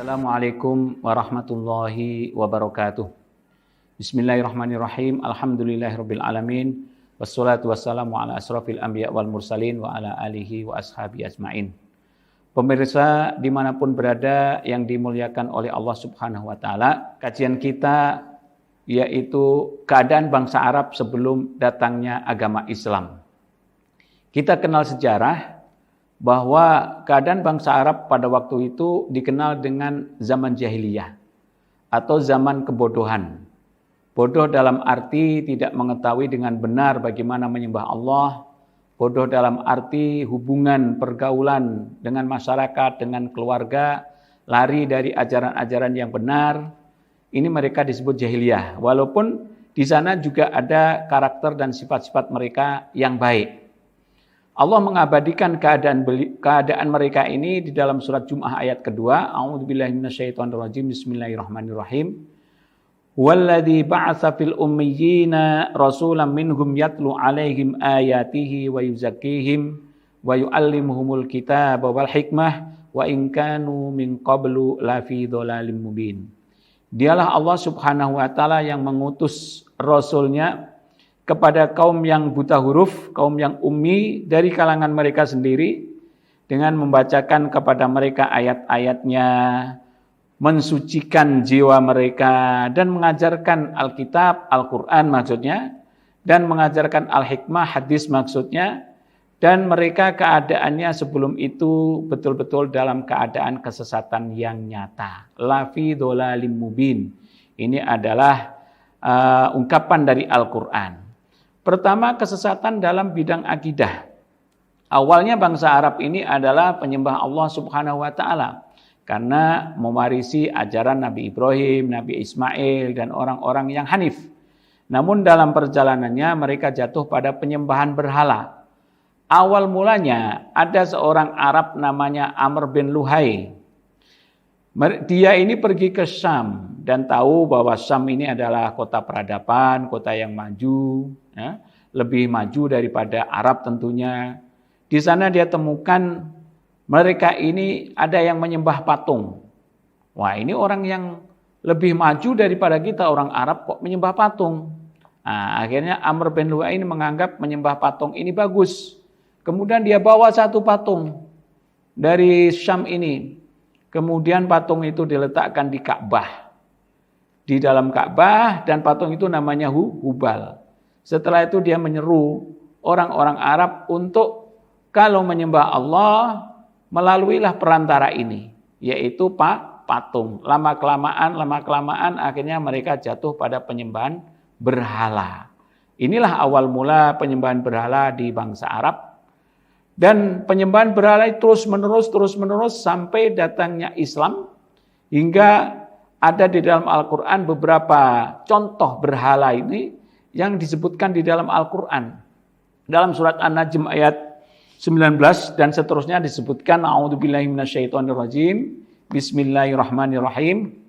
Assalamualaikum warahmatullahi wabarakatuh. Bismillahirrahmanirrahim. Alhamdulillahirabbil alamin. Wassalatu wassalamu ala asrofil anbiya wal mursalin wa ala alihi wa ashabi ajmain. Pemirsa dimanapun berada yang dimuliakan oleh Allah Subhanahu wa taala, kajian kita yaitu keadaan bangsa Arab sebelum datangnya agama Islam. Kita kenal sejarah bahwa keadaan bangsa Arab pada waktu itu dikenal dengan zaman jahiliyah atau zaman kebodohan. Bodoh dalam arti tidak mengetahui dengan benar bagaimana menyembah Allah, bodoh dalam arti hubungan pergaulan dengan masyarakat, dengan keluarga, lari dari ajaran-ajaran yang benar. Ini mereka disebut jahiliyah, walaupun di sana juga ada karakter dan sifat-sifat mereka yang baik. Allah mengabadikan keadaan mereka ini di dalam surat Jum'ah ayat kedua. A'udzubillahi minasyaitonirrajim. Bismillahirrahmanirrahim. Walladzi ba'atsa fil ummiyina rasulan minhum yatlu 'alaihim ayatihi wa yuzakkihim wa yu'allimuhumul kitaba wal hikmah wa in kanu min qablu lafi dhalalim mubin. Dialah Allah Subhanahu wa taala yang mengutus rasulnya kepada kaum yang buta huruf, kaum yang ummi dari kalangan mereka sendiri dengan membacakan kepada mereka ayat-ayatnya, mensucikan jiwa mereka dan mengajarkan Alkitab, Al-Quran maksudnya, dan mengajarkan Al-Hikmah, hadis maksudnya, dan mereka keadaannya sebelum itu betul-betul dalam keadaan kesesatan yang nyata. Lafi dhalalim mubin. Ini adalah ungkapan dari Al-Quran. Pertama, kesesatan dalam bidang akidah. Awalnya bangsa Arab ini adalah penyembah Allah Subhanahu wa taala karena mewarisi ajaran Nabi Ibrahim, Nabi Ismail dan orang-orang yang hanif. Namun dalam perjalanannya mereka jatuh pada penyembahan berhala. Awal mulanya ada seorang Arab namanya Amr bin Luhai. Dia ini pergi ke Syam dan tahu bahwa Syam ini adalah kota peradaban, kota yang maju, ya, lebih maju daripada Arab tentunya. Di sana dia temukan mereka ini ada yang menyembah patung. Wah, ini orang yang lebih maju daripada kita, orang Arab kok menyembah patung. Nah, akhirnya Amr bin Luhai ini menganggap menyembah patung ini bagus. Kemudian dia bawa satu patung dari Syam ini. Kemudian patung itu diletakkan di Ka'bah. Di dalam Ka'bah, dan patung itu namanya Hubal. Setelah itu dia menyeru orang-orang Arab untuk kalau menyembah Allah, melaluilah perantara ini, yaitu patung. Lama-kelamaan akhirnya mereka jatuh pada penyembahan berhala. Inilah awal mula penyembahan berhala di bangsa Arab. Dan penyembahan berhala terus menerus sampai datangnya Islam, hingga ada di dalam Al-Quran beberapa contoh berhala ini yang disebutkan di dalam Al-Quran. Dalam surat An-Najm ayat 19 dan seterusnya disebutkan, A'udzubillahi minasyaitonirrajim, Bismillahirrahmanirrahim.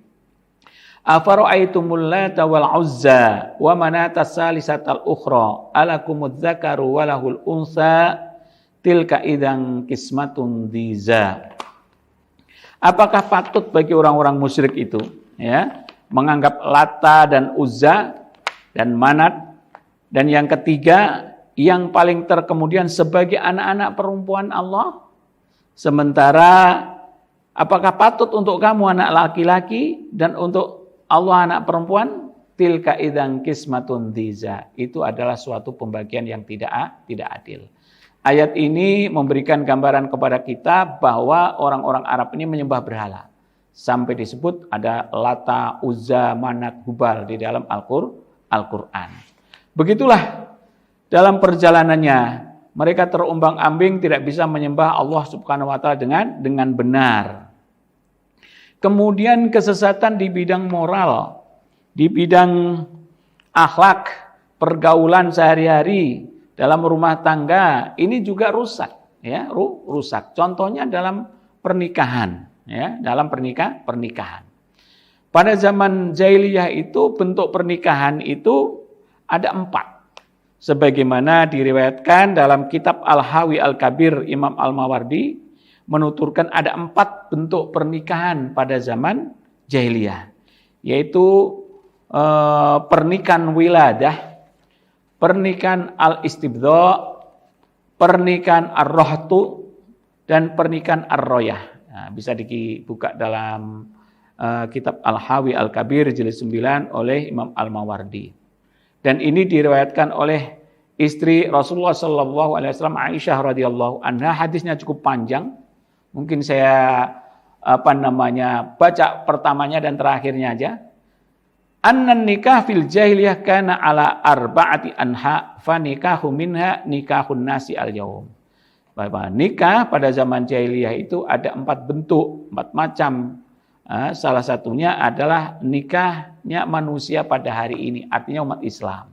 Afara'aitumul Lata wal Uzza wa manata salisatal ukhra alakumudz dzakaru wa lahul unsa tilka idzan qismatun dhiza. Apakah patut bagi orang-orang musyrik itu, ya, menganggap Lata dan Uzza dan Manat, dan yang ketiga yang paling terkemudian sebagai anak-anak perempuan Allah? Sementara apakah patut untuk kamu anak laki-laki dan untuk Allah anak perempuan? Tilka idzan qismatun dhiza. Itu adalah suatu pembagian yang tidak adil. Ayat ini memberikan gambaran kepada kita bahwa orang-orang Arab ini menyembah berhala. Sampai disebut ada Lata, Uzza, Manat, Hubal di dalam Al-Quran. Begitulah dalam perjalanannya mereka terombang-ambing, tidak bisa menyembah Allah Subhanahu wa taala dengan benar. Kemudian kesesatan di bidang moral, di bidang akhlak, pergaulan sehari-hari, dalam rumah tangga ini juga rusak, ya, rusak. Contohnya dalam pernikahan, ya, dalam pernikahan. Pada zaman jahiliyah itu bentuk pernikahan itu ada 4. Sebagaimana diriwayatkan dalam kitab Al-Hawi Al-Kabir Imam Al-Mawardi menuturkan ada 4 bentuk pernikahan pada zaman jahiliyah, yaitu pernikahan wiladah, pernikahan al-istibdha, pernikahan ar-rohtu, dan pernikahan ar-royah. Nah, bisa dibuka dalam kitab Al-Hawi Al-Kabir jilid 9 oleh Imam Al-Mawardi. Dan ini diriwayatkan oleh istri Rasulullah SAW, Aisyah radhiyallahu anha. Hadisnya cukup panjang. Mungkin saya baca pertamanya dan terakhirnya aja. Annan nikah fil jahiliyah kana ala arba'ati anha fa nikahu minha nikahun nasi al-yaum. Bahwa nikah pada zaman jahiliyah itu ada 4 bentuk, 4 macam. Salah satunya adalah nikahnya manusia pada hari ini, artinya umat Islam.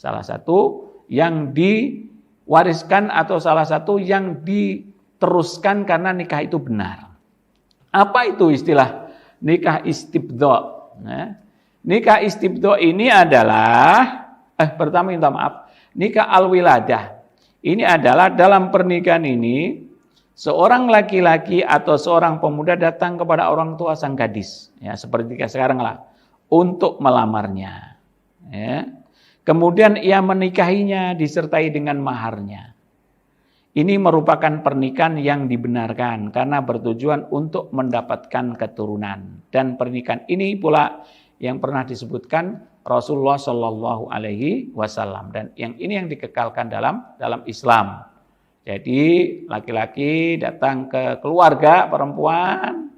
Salah satu yang diwariskan atau salah satu yang diteruskan karena nikah itu benar. Apa itu istilah nikah istibdha? Nikah istibdha ini adalah pertama minta maaf, nikah al-wiladah. Ini adalah dalam pernikahan ini seorang laki-laki atau seorang pemuda datang kepada orang tua sang gadis, ya seperti sekarang lah, untuk melamarnya. Ya. Kemudian ia menikahinya disertai dengan maharnya. Ini merupakan pernikahan yang dibenarkan karena bertujuan untuk mendapatkan keturunan. Dan pernikahan ini pula yang pernah disebutkan Rasulullah Shallallahu Alaihi Wasallam, dan yang ini yang dikekalkan dalam Islam. Jadi laki-laki datang ke keluarga perempuan,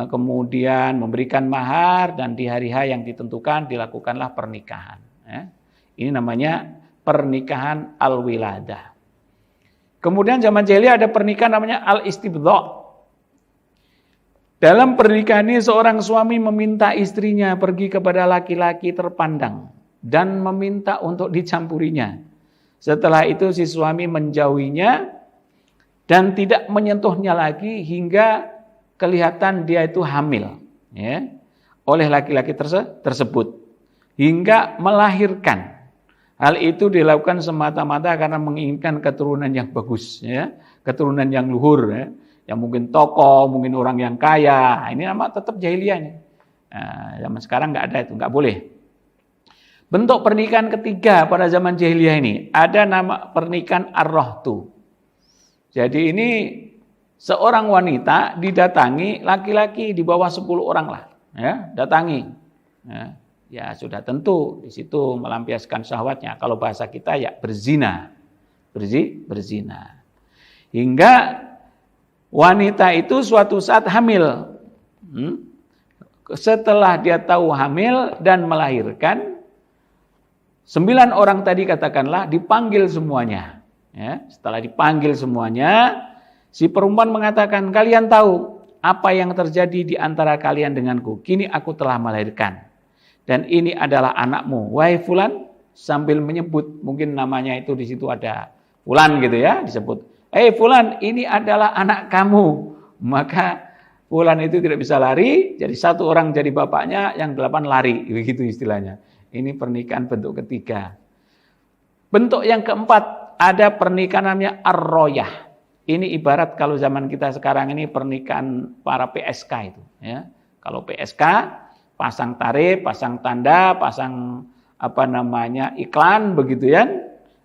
kemudian memberikan mahar, dan di hari H yang ditentukan dilakukanlah pernikahan. Ini namanya pernikahan al-wiladah. Kemudian zaman jahiliyah ada pernikahan namanya al-istibdha. Dalam pernikahan ini seorang suami meminta istrinya pergi kepada laki-laki terpandang dan meminta untuk dicampurinya. Setelah itu si suami menjauhinya dan tidak menyentuhnya lagi hingga kelihatan dia itu hamil, ya, oleh laki-laki tersebut hingga melahirkan. Hal itu dilakukan semata-mata karena menginginkan keturunan yang bagus, ya, keturunan yang luhur, ya, yang mungkin tokoh, mungkin orang yang kaya. Ini nama tetap jahiliyah nih. Nah, zaman sekarang nggak ada itu, nggak boleh. Bentuk pernikahan ketiga pada zaman jahiliyah ini ada nama pernikahan ar-rohtu. Jadi ini seorang wanita didatangi laki-laki di bawah 10 orang lah, ya, datangi. Ya sudah tentu di situ melampiaskan syahwatnya. Kalau bahasa kita ya berzina, berzina. Hingga wanita itu suatu saat hamil. Setelah dia tahu hamil dan melahirkan, 9 orang tadi katakanlah dipanggil semuanya. Ya, setelah dipanggil semuanya, si perempuan mengatakan, kalian tahu apa yang terjadi di antara kalian denganku? Kini aku telah melahirkan. Dan ini adalah anakmu, wahai fulan, sambil menyebut, mungkin namanya itu di situ ada fulan gitu ya, disebut. Fulan, ini adalah anak kamu. Maka fulan itu tidak bisa lari, jadi 1 orang jadi bapaknya, yang 8 lari, begitu istilahnya. Ini pernikahan bentuk ketiga. Bentuk yang keempat, ada pernikahan namanya ar-royah. Ini ibarat kalau zaman kita sekarang ini pernikahan para PSK itu. Ya. Kalau PSK, pasang tarif, pasang tanda, pasang iklan, begitu ya.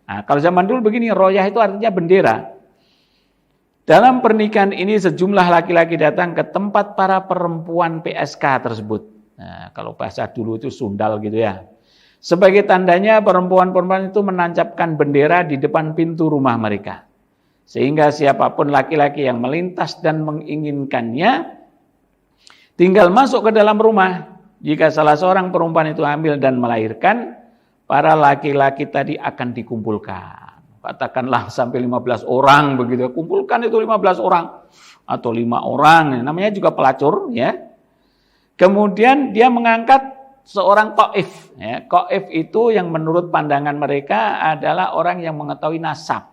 Nah, kalau zaman dulu begini, royah itu artinya bendera. Dalam pernikahan ini sejumlah laki-laki datang ke tempat para perempuan PSK tersebut. Nah, kalau bahasa dulu itu sundal gitu ya. Sebagai tandanya perempuan-perempuan itu menancapkan bendera di depan pintu rumah mereka. Sehingga siapapun laki-laki yang melintas dan menginginkannya tinggal masuk ke dalam rumah. Jika salah seorang perempuan itu hamil dan melahirkan, para laki-laki tadi akan dikumpulkan. Katakanlah sampai 15 orang begitu. Kumpulkan itu 15 orang atau 5 orang. Namanya juga pelacur, ya. Kemudian dia mengangkat seorang qaif, ya. Qaif itu yang menurut pandangan mereka adalah orang yang mengetahui nasab.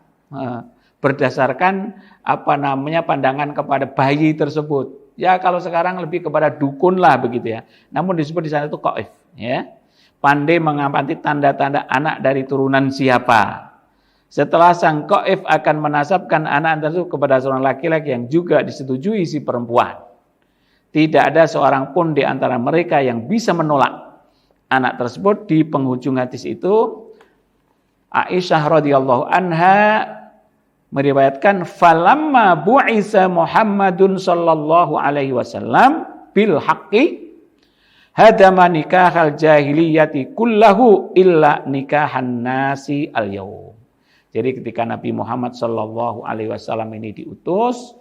Berdasarkan pandangan kepada bayi tersebut. Ya kalau sekarang lebih kepada dukun lah begitu ya. Namun disebut di sana itu qaif, ya. Pandai mengamati tanda-tanda anak dari turunan siapa. Setelah sang qaif akan menasabkan anak tersebut kepada seorang laki-laki yang juga disetujui si perempuan. Tidak ada seorang pun di antara mereka yang bisa menolak anak tersebut. Di penghujung hadis itu Aisyah radhiyallahu anha meriwayatkan falamma bu'isa Muhammadun sallallahu alaihi wasallam bil haqqi hadama nikahal jahiliyati kullahu illa nikahan nasi al yaum. Jadi ketika Nabi Muhammad sallallahu alaihi wasallam ini diutus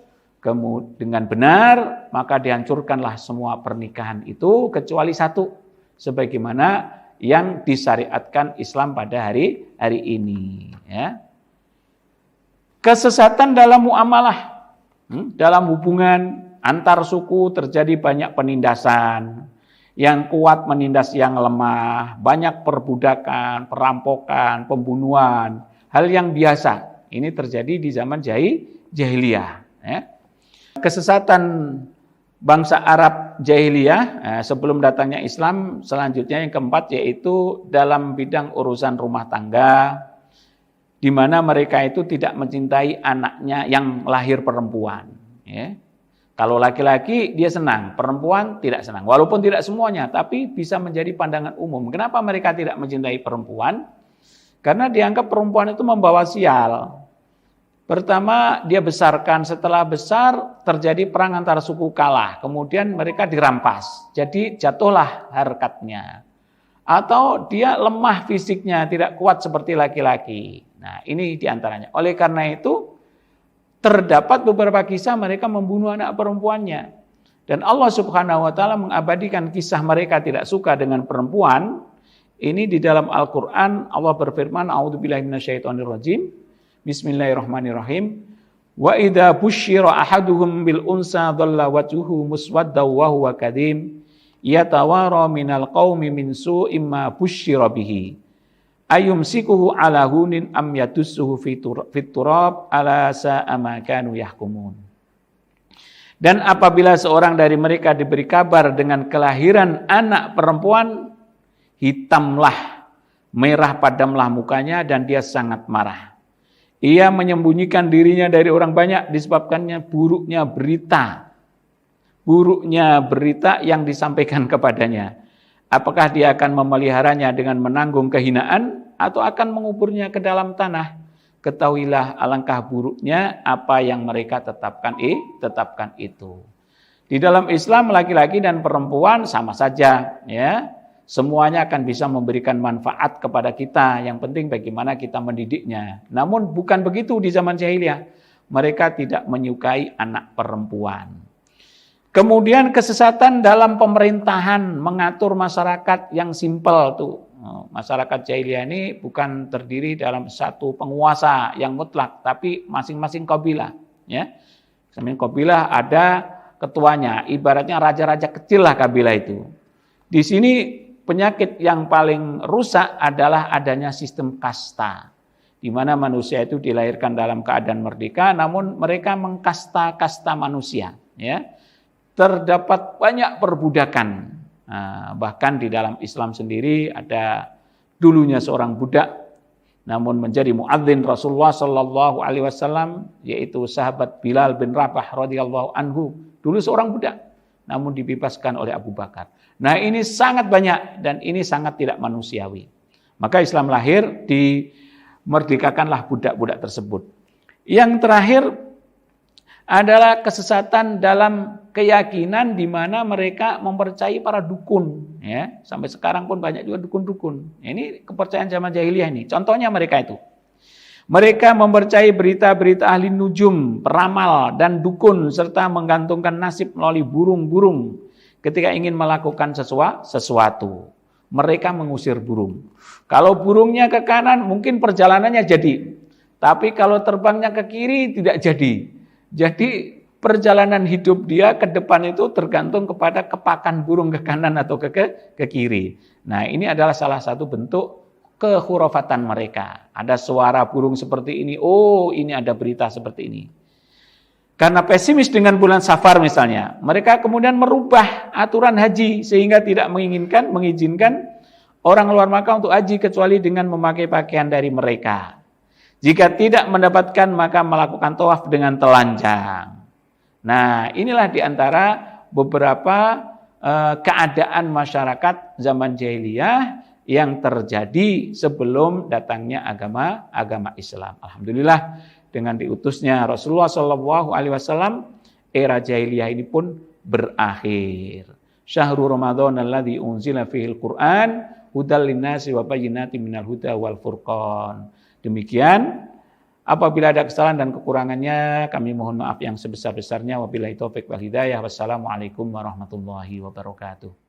dengan benar, maka dihancurkanlah semua pernikahan itu kecuali satu, sebagaimana yang disyariatkan Islam pada hari ini, ya. Kesesatan dalam muamalah, dalam hubungan antar suku terjadi banyak penindasan. Yang kuat menindas yang lemah, banyak perbudakan, perampokan, pembunuhan, hal yang biasa. Ini terjadi di zaman jahiliyah. Ya. Kesesatan bangsa Arab jahiliyah sebelum datangnya Islam, selanjutnya yang keempat yaitu dalam bidang urusan rumah tangga, di mana mereka itu tidak mencintai anaknya yang lahir perempuan. Ya. Kalau laki-laki dia senang, perempuan tidak senang. Walaupun tidak semuanya, tapi bisa menjadi pandangan umum. Kenapa mereka tidak mencintai perempuan? Karena dianggap perempuan itu membawa sial. Pertama, dia besarkan, setelah besar terjadi perang antara suku kalah. Kemudian mereka dirampas, jadi jatuhlah harkatnya. Atau dia lemah fisiknya, tidak kuat seperti laki-laki. Nah, ini diantaranya. Oleh karena itu, terdapat beberapa kisah mereka membunuh anak perempuannya. Dan Allah Subhanahu wa taala mengabadikan kisah mereka tidak suka dengan perempuan. Ini di dalam Al-Qur'an Allah berfirman, a'udzubillahi minasyaitonirrajim. Bismillahirrahmanirrahim. Wa idza busyira ahaduhum bil unsa dhalla wajhuhu muswaddan wa huwa kadhim yatawara minal qaumi min su'im ma busyira bihi. Ayumsikuhu ala hunin am yadussuhu fit turab ala sa'a ma kanu yahkumun. Dan apabila seorang dari mereka diberi kabar dengan kelahiran anak perempuan, hitamlah, merah padamlah mukanya dan dia sangat marah. Ia menyembunyikan dirinya dari orang banyak disebabkannya buruknya berita yang disampaikan kepadanya. Apakah dia akan memeliharanya dengan menanggung kehinaan atau akan menguburnya ke dalam tanah? Ketahuilah alangkah buruknya apa yang mereka tetapkan itu. Di dalam Islam laki-laki dan perempuan sama saja, ya. Semuanya akan bisa memberikan manfaat kepada kita. Yang penting bagaimana kita mendidiknya. Namun bukan begitu di zaman jahiliyah. Mereka tidak menyukai anak perempuan. Kemudian kesesatan dalam pemerintahan, mengatur masyarakat yang simpel tuh. Masyarakat jahiliyah ini bukan terdiri dalam satu penguasa yang mutlak, tapi masing-masing kabilah, ya. Masing-masing kabilah ada ketuanya, ibaratnya raja-raja kecil lah kabilah itu. Di sini penyakit yang paling rusak adalah adanya sistem kasta, di mana manusia itu dilahirkan dalam keadaan merdeka, namun mereka mengkasta-kasta manusia, ya. Terdapat banyak perbudakan. Nah, bahkan di dalam Islam sendiri ada dulunya seorang budak, namun menjadi muadzin Rasulullah Shallallahu Alaihi Wasallam, yaitu sahabat Bilal bin Rabah radhiyallahu anhu. Dulu seorang budak, namun dibebaskan oleh Abu Bakar. Nah, ini sangat banyak dan ini sangat tidak manusiawi. Maka Islam lahir, dimerdekakanlah budak-budak tersebut. Yang terakhir adalah kesesatan dalam keyakinan di mana mereka mempercayai para dukun, ya. Sampai sekarang pun banyak juga dukun-dukun. Ini kepercayaan zaman jahiliyah ini. Contohnya mereka itu. Mereka mempercayai berita-berita ahli nujum, peramal dan dukun serta menggantungkan nasib melalui burung-burung ketika ingin melakukan sesuatu. Mereka mengusir burung. Kalau burungnya ke kanan mungkin perjalanannya jadi. Tapi kalau terbangnya ke kiri tidak jadi. Jadi perjalanan hidup dia ke depan itu tergantung kepada kepakan burung ke kanan atau ke kiri. Nah, ini adalah salah satu bentuk kekhurafatan mereka. Ada suara burung seperti ini, oh ini ada berita seperti ini. Karena pesimis dengan bulan Safar misalnya, mereka kemudian merubah aturan haji sehingga tidak mengizinkan orang luar Makkah untuk haji kecuali dengan memakai pakaian dari mereka. Jika tidak mendapatkan maka melakukan tawaf dengan telanjang. Nah, inilah diantara beberapa keadaan masyarakat zaman jahiliyah yang terjadi sebelum datangnya agama Islam. Alhamdulillah dengan diutusnya Rasulullah SAW, era jahiliyah ini pun berakhir. Syahrul Ramadan alladzi unzila fihil Qur'an hudal linnasi wa bayyinatin minal huda wal furqan. Demikian. Apabila ada kesalahan dan kekurangannya, kami mohon maaf yang sebesar-besarnya. Wabillahi taufik wal hidayah. Wassalamualaikum warahmatullahi wabarakatuh.